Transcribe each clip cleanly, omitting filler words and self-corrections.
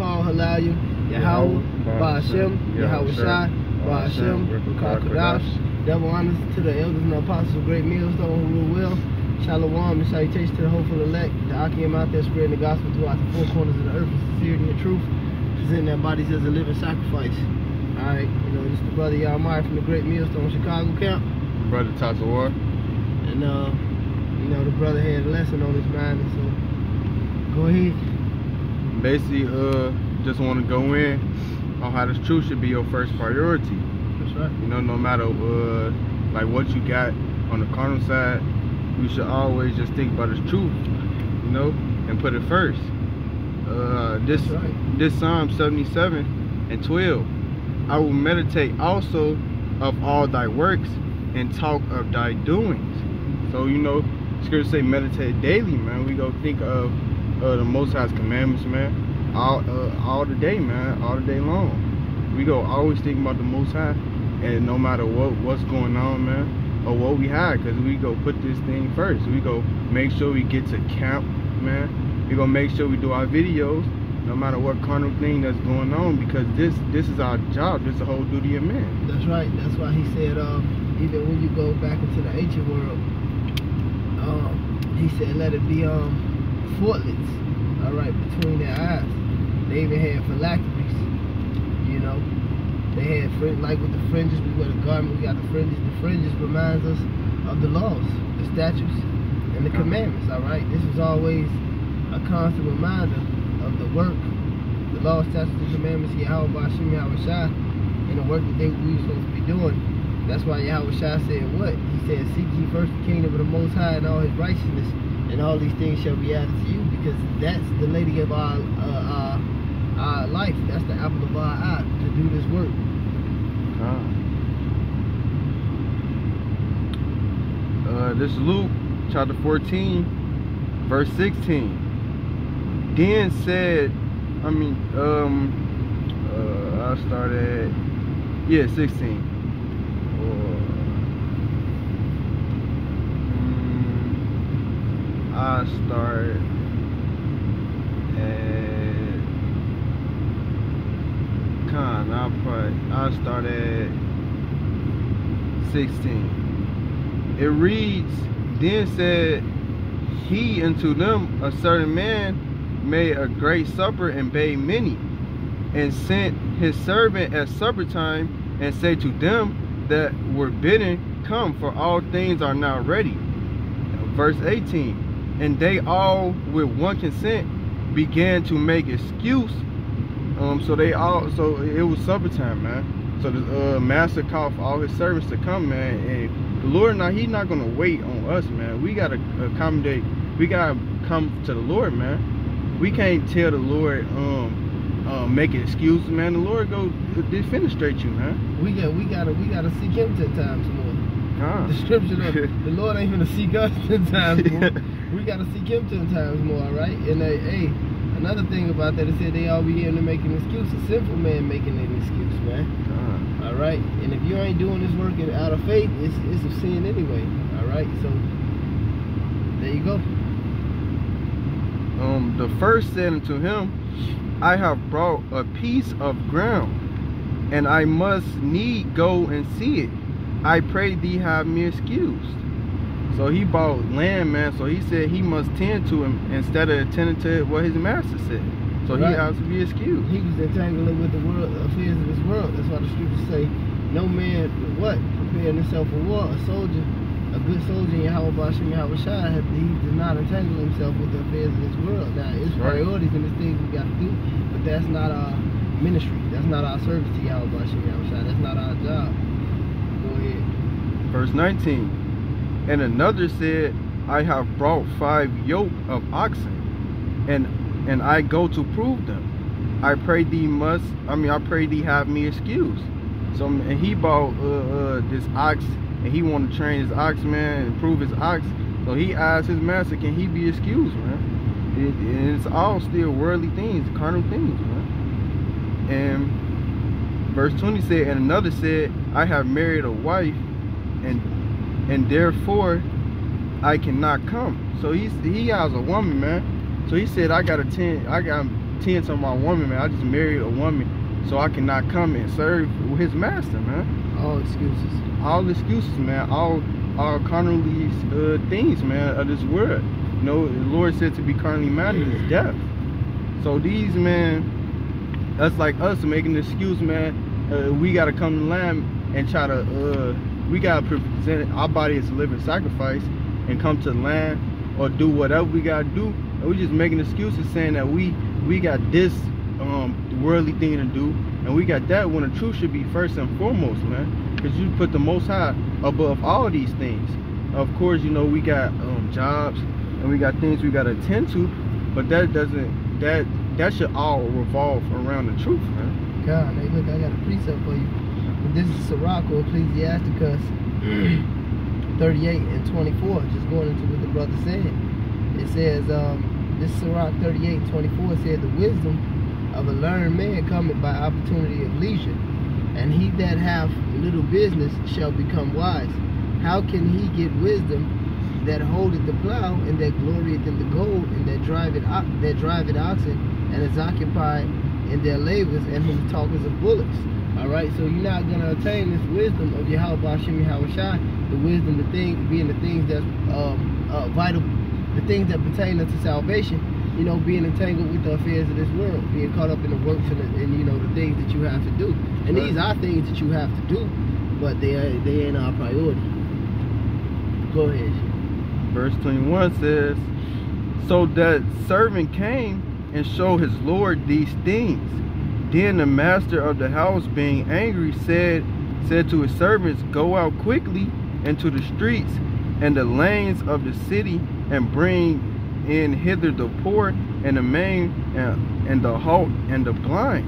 call Halayu, Yahweh, Ba'ashem, Yahweh Shai, Ba'ashem, Kakadash. Double honors to the elders and the apostles of Great Millstone who rule well. Shalom and salutation to the hopeful elect, the Akim out there spreading the gospel throughout the four corners of the earth with sincerity and truth, presenting their bodies as a living sacrifice. Alright, you know, this is the brother Yahweh from the Great Millstone Chicago camp. Brother Tazawar. And you know, the brother had a lesson on his mind, so go ahead. Basically, just want to go in on how this truth should be your first priority. That's right. You know, no matter like what you got on the carnal side, you should always just think about this truth, you know, and put it first. This Psalm 77:12. I will meditate also of all thy works and talk of thy doings. So, you know, scripture say meditate daily, man. We go think of the Most High's commandments, man, all the day, man, all the day long. We go always think about the Most High, and no matter what's going on, man, or what we had, because we go put this thing first. We go make sure we get to camp, man. We go make sure we do our videos, no matter what carnal thing that's going on, because this is our job. This is the whole duty of man. That's right. That's why he said, even when you go back into the ancient world, he said, let it be fortlets, all right, between their eyes. They even had phylacteries, you know. They had like with the fringes, we wear the garment, we got the fringes. The fringes reminds us of the laws, the statutes, and the commandments, all right? This is always a constant reminder of the work, the law, statutes, and commandments, Yahweh Ba'ashem, Yahweh Shai, and the work that we were supposed to be doing. That's why Yahweh Shai said what? He said, seek ye first the kingdom of the Most High and all his righteousness, and all these things shall be added to you, because that's the lady of our life. That's the apple of our eye to do this work. This is Luke chapter 14 verse 16. Then said, I started 16. I start at 16. It reads, then said he unto them, a certain man made a great supper and bade many, and sent his servant at supper time, and said to them that were bidden, come, for all things are now ready. Verse 18. And they all with one consent began to make excuse. So it was supper time, man. So the master called for all his servants to come, man, and the Lord, now he's not gonna wait on us, man. We gotta accommodate, we gotta come to the Lord, man. We can't tell the Lord make excuses, man. The Lord go defenestrate you, man. We gotta seek him 10 times more. The scripture, the Lord ain't gonna seek us 10 times more. We gotta seek him 10 times more, all right? And hey, another thing about that, it said they all began to make an excuse. A sinful man making an excuse, man. All right? And if you ain't doing this work out of faith, it's a sin anyway, all right? So, there you go. The first said unto him, I have brought a piece of ground, and I must need go and see it. I pray thee have me excused. So he bought land, man. So he said he must tend to him instead of attending to what his master said. So he has to be excused. He was entangling with the world, affairs of this world. That's why the scriptures say, no man what? Preparing himself for war. A soldier, a good soldier in Yahweh Ba'ashem, Yahweh Shai, he does not entangle himself with the affairs of this world. Now, it's priorities and the things we got to do, but that's not our ministry. That's not our service to Yahweh Ba'ashem, Yahweh Shai. That's not our job. Go ahead. Verse 19. And another said, I have brought 5 yoke of oxen, and I go to prove them. I pray thee have me excused. So and he bought this ox, and he wanted to train his ox, man, and prove his ox. So he asked his master, can he be excused, man? And it's all still worldly things, carnal things, man. And verse 20 said, and another said, I have married a wife, and therefore I cannot come. So he has a woman, man. So he said, I got tend to my woman, man. I just married a woman, so I cannot come and serve his master, man. All excuses. All excuses, man. All carnally things, man, of this world. You know, the Lord said to be carnally minded is death. So these, man, that's like us making an excuse, man. We got to come to the line and try to, we got to present our body as a living sacrifice and come to the land or do whatever we got to do. And we just making excuses saying that we got this worldly thing to do, and we got that, when the truth should be first and foremost, man. Because you put the Most High above all these things. Of course, you know, we got jobs and we got things we got to attend to, but that should all revolve around the truth, man. God, hey, look, I got a precept for you. This is Sirach or Ecclesiasticus 38 and 24, just going into what the brother said. It says, this Sirach 38 and 24 said, the wisdom of a learned man cometh by opportunity of leisure, and he that hath little business shall become wise. How can he get wisdom that holdeth the plow, and that glorieth in the gold, and that driveth oxen, and is occupied in their labors, and who talketh of bullocks? Alright, so you're not going to attain this wisdom of Yahweh Shem Yahushai, the wisdom, being the things that's vital, the things that pertain unto salvation, you know, being entangled with the affairs of this world, being caught up in the works and you know, the things that you have to do. And these are things that you have to do, but they ain't our priority. Go ahead. Verse 21 says, so that servant came and showed his Lord these things. Then the master of the house, being angry, said to his servants, go out quickly into the streets and the lanes of the city, and bring in hither the poor and the maimed and the halt and the blind.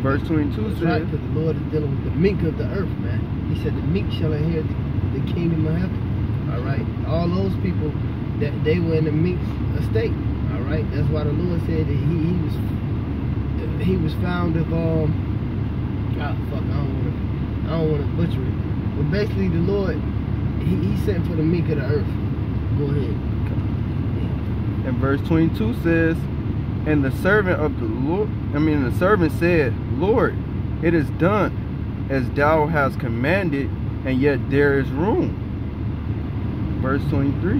Verse 22 says, right, because the Lord is dealing with the meek of the earth, man. He said the meek shall inherit the kingdom of heaven. Alright, all those people that they were in the meek estate. Alright, that's why the Lord said that he was found of I don't want to butcher it, but basically the Lord he sent for the meek of the earth. Go ahead. And verse 22 says, and the servant of the Lord, the servant said, Lord, it is done as thou hast commanded, and yet there is room. Verse 23,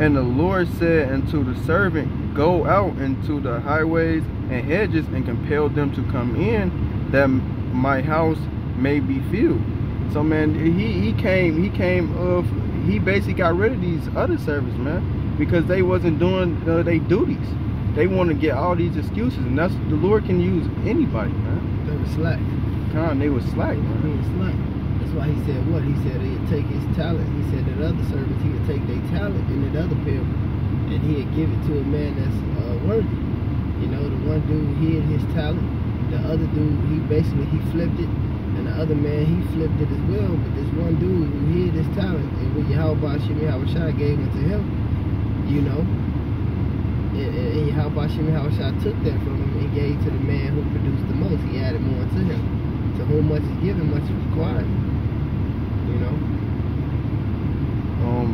and the Lord said unto the servant, go out into the highways and hedges and compel them to come in, that my house may be filled. So, man, he basically got rid of these other servants, man, because they wasn't doing their duties. They want to get all these excuses, and that's, the Lord can use anybody, man. They were slack. They was slack, man. Being slack. That's why he said what? He said he'd take his talent. He said that other servants, he would take their talent in that other parable, and he'd give it to a man that's worthy. You know, the one dude hid his talent. The other dude, he flipped it. And the other man, he flipped it as well. But this one dude who hid his talent, and when Yahweh Shem Yahushai gave it to him, you know, and Yahweh Shem Yahushai took that from him and gave to the man who produced the most. He added more to him. To whom much is given, much is required. You know.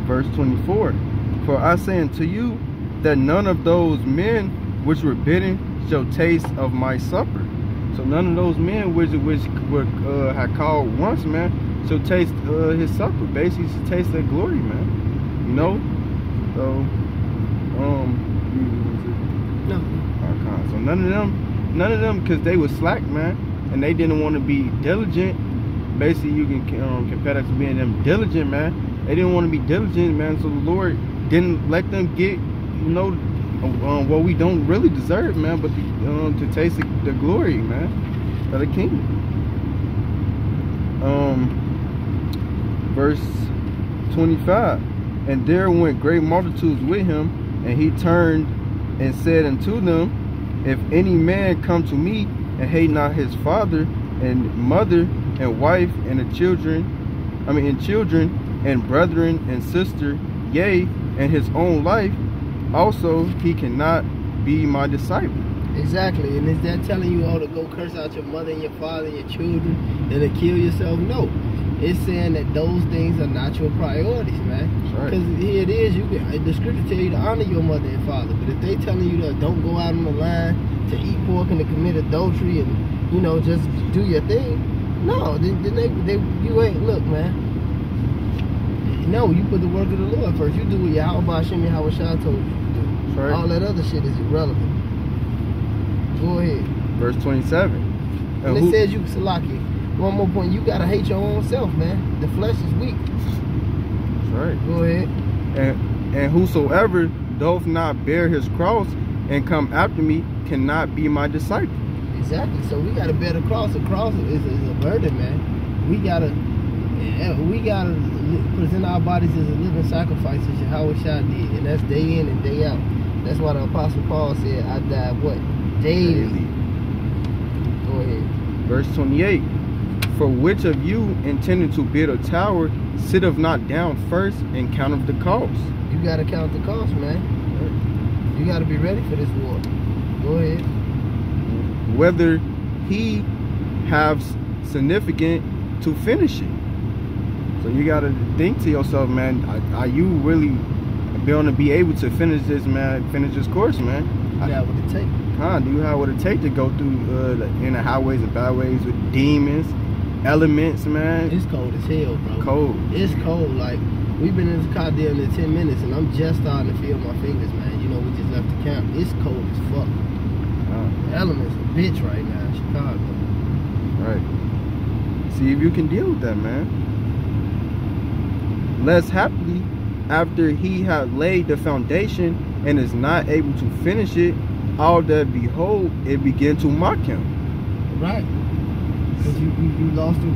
Verse 24. For I say unto you that none of those men which were bidden shall taste of my supper. So none of those men which had called once, man, shall taste his supper. Basically, shall taste that glory, man. You know. So so none of them, because they were slack, man, and they didn't want to be diligent. Basically, you can compare that to being them diligent, man. They didn't want to be diligent, man. So the Lord didn't let them get, you know, what we don't really deserve, man, but to taste the glory, man, of the kingdom. Verse 25, and there went great multitudes with him, and he turned and said unto them, if any man come to me and hate not his father and mother and wife and the children, and brethren and sister, yea, and his own life, also he cannot be my disciple. Exactly. And is that telling you, oh, to go curse out your mother and your father and your children and to kill yourself? No. It's saying that those things are not your priorities, man. Because here it is, the scripture tell you to honor your mother and father. But if they telling you to don't go out on the line, to eat pork and to commit adultery and, you know, just do your thing, no, you ain't, look, man. No, you put the work of the Lord first. You do what Yahweh Hashem Yahweh told you to do. Right. All that other shit is irrelevant. Go ahead. Verse 27. And it says you, Salaki, one more point, you gotta hate your own self, man. The flesh is weak. That's right. Go ahead. And whosoever doth not bear his cross and come after me cannot be my disciple. Exactly. So we gotta bear the cross. The cross is a burden, man. We gotta present our bodies as a living sacrifice, as Yahweh Shah did, and that's day in and day out. That's why the Apostle Paul said, I die what? Daily. Go ahead. Verse 28. For which of you intending to build a tower sitteth not down first and counteth the cost? You gotta count the cost, man. You gotta be ready for this war. Go ahead. Whether he have significant to finish it. So you gotta think to yourself, man, are you really going to be able to finish this, man? Finish this course, man? You got what it takes. Do you have what it take to go through in the highways and byways with demons, elements, man? It's cold as hell, bro. Cold. It's cold. Like, we've been in this car there in 10 minutes, and I'm just starting to feel my fingers, man. You know, we just left the camp. It's cold as fuck. The elements are bitch right now in Chicago. Right. See if you can deal with that, man. Less happily, after he had laid the foundation and is not able to finish it, all that behold, it began to mock him. Right. Because you lost, you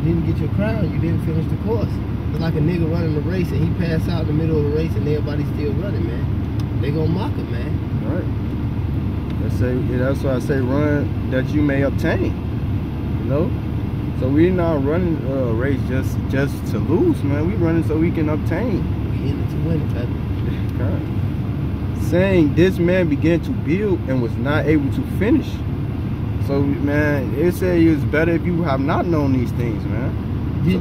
didn't get your crown, you didn't finish the course. It's like a nigga running the race and he passed out in the middle of the race and everybody's still running, man. They gonna mock him, man. Right. That's why I say run that you may obtain. You know? So we're not running a race just to lose, man. We running so we can obtain. We in it to win, Pepper. God. Saying this man began to build and was not able to finish. So, man, it said it was better if you have not known these things, man. You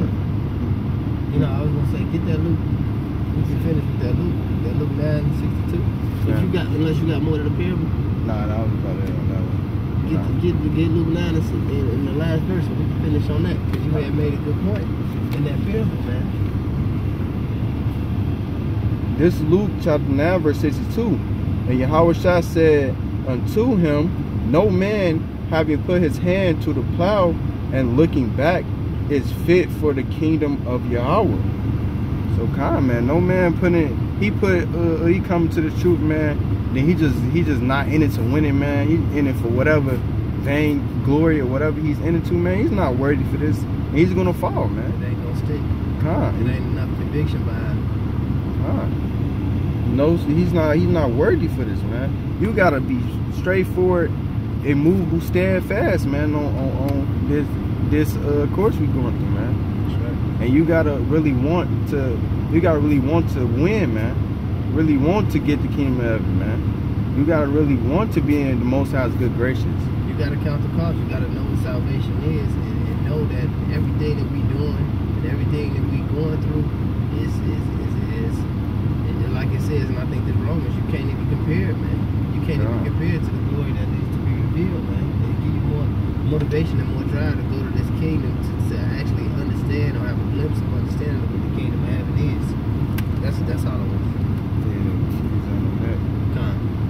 know, I was gonna say, get that Luke. We can finish with that Luke. That Luke 9:62. Yeah. If you got, unless you got more to the parable. Nah, that was about it on that one. Get Luke 9 in the last verse, so we can finish on that, because you had made a good point in that parable, man. This Luke chapter 9 verse 62. And Yahweh Shah said unto him, no man having put his hand to the plow and looking back is fit for the kingdom of Yahweh. So man, no man he coming to the truth, man. Then he just not in it to win it, man. He's in it for whatever vain glory or whatever he's in it to, man. He's not worthy for this. And he's gonna fall, man. It ain't gonna stick. It ain't enough conviction behind it. No, he's not worthy for this, man. You gotta be straightforward, immovable, steadfast, man, on this course we going through, man. That's right. And you gotta really want to win, man. Really want to get the kingdom of heaven, man. You gotta really want to be in the Most High's good graces. You gotta count the cost. You gotta know what salvation is, and know that everything that we doing and everything that we going through is and like it says, and I think that Romans, you can't even compare it, man. You can't even compare it to the glory that needs to be revealed, man. It give you more motivation and more drive to go to this kingdom to actually understand or have a glimpse of understanding of what the kingdom of heaven is. That's all I want to do.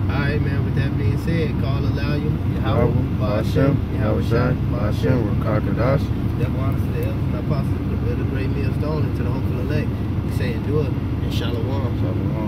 Alright, man, with that being said, call Alalia, Yahweh, Ba'ashem, Yahweh Shai, Ba'ashem, Rakakadash. Devil honors to the elders and apostles of the great millstone and to the hopeful elect. We say endure and shalom.